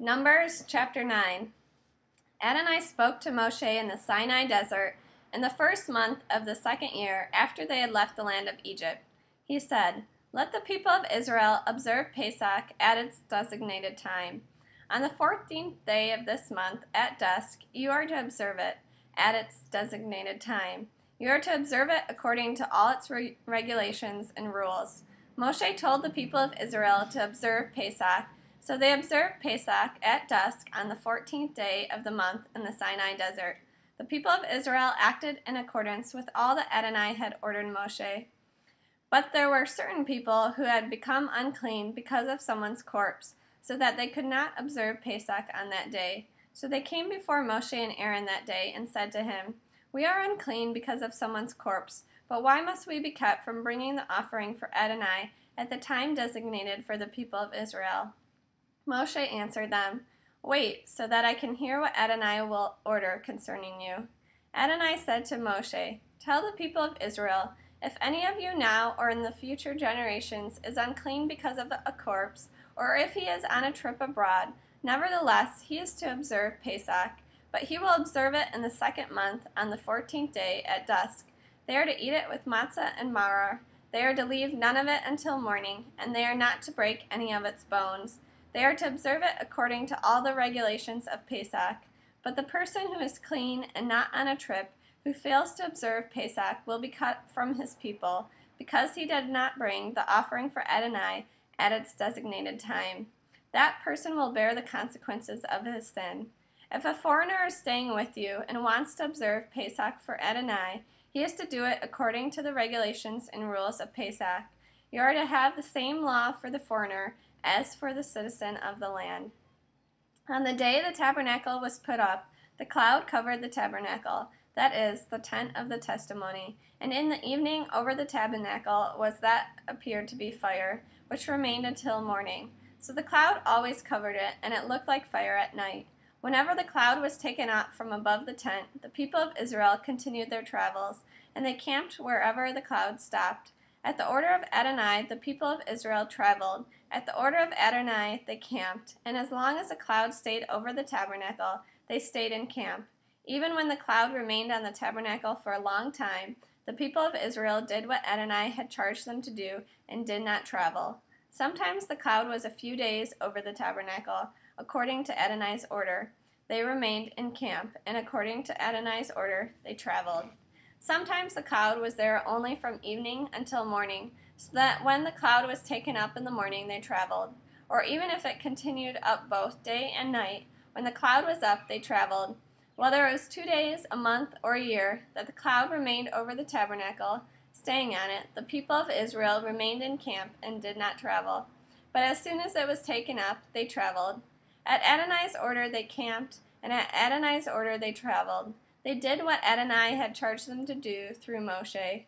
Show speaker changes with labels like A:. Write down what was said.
A: Numbers chapter 9. Adonai spoke to Moshe in the Sinai desert in the first month of the second year after they had left the land of Egypt. He said, "Let the people of Israel observe Pesach at its designated time. On the 14th day of this month at dusk, you are to observe it at its designated time. You are to observe it according to all its regulations and rules." Moshe told the people of Israel to observe Pesach. So they observed Pesach at dusk on the 14th day of the month in the Sinai desert. The people of Israel acted in accordance with all that Adonai had ordered Moshe. But there were certain people who had become unclean because of someone's corpse, so that they could not observe Pesach on that day. So they came before Moshe and Aaron that day and said to him, "We are unclean because of someone's corpse, but why must we be kept from bringing the offering for Adonai at the time designated for the people of Israel?" Moshe answered them, "Wait, so that I can hear what Adonai will order concerning you." Adonai said to Moshe, "Tell the people of Israel, if any of you now or in the future generations is unclean because of a corpse, or if he is on a trip abroad, nevertheless he is to observe Pesach, but he will observe it in the second month on the 14th day at dusk. They are to eat it with matzah and maror. They are to leave none of it until morning, and they are not to break any of its bones. They are to observe it according to all the regulations of Pesach. But the person who is clean and not on a trip, who fails to observe Pesach, will be cut from his people, because he did not bring the offering for Adonai at its designated time. That person will bear the consequences of his sin. If a foreigner is staying with you and wants to observe Pesach for Adonai, he is to do it according to the regulations and rules of Pesach. You are to have the same law for the foreigner as for the citizen of the land. On the day the tabernacle was put up, the cloud covered the tabernacle, that is, the tent of the testimony, and in the evening over the tabernacle was that appeared to be fire, which remained until morning. So the cloud always covered it, and it looked like fire at night. Whenever the cloud was taken up from above the tent, the people of Israel continued their travels, and they camped wherever the cloud stopped. At the order of Adonai, the people of Israel traveled. At the order of Adonai, they camped. And as long as the cloud stayed over the tabernacle, they stayed in camp. Even when the cloud remained on the tabernacle for a long time, the people of Israel did what Adonai had charged them to do and did not travel. Sometimes the cloud was a few days over the tabernacle, according to Adonai's order. They remained in camp, and according to Adonai's order, they traveled. Sometimes the cloud was there only from evening until morning, so that when the cloud was taken up in the morning they traveled. Or even if it continued up both day and night, when the cloud was up they traveled. Whether it was 2 days, a month, or a year, that the cloud remained over the tabernacle, staying on it, the people of Israel remained in camp and did not travel. But as soon as it was taken up, they traveled. At Adonai's order they camped, and at Adonai's order they traveled. They did what Adonai had charged them to do through Moshe.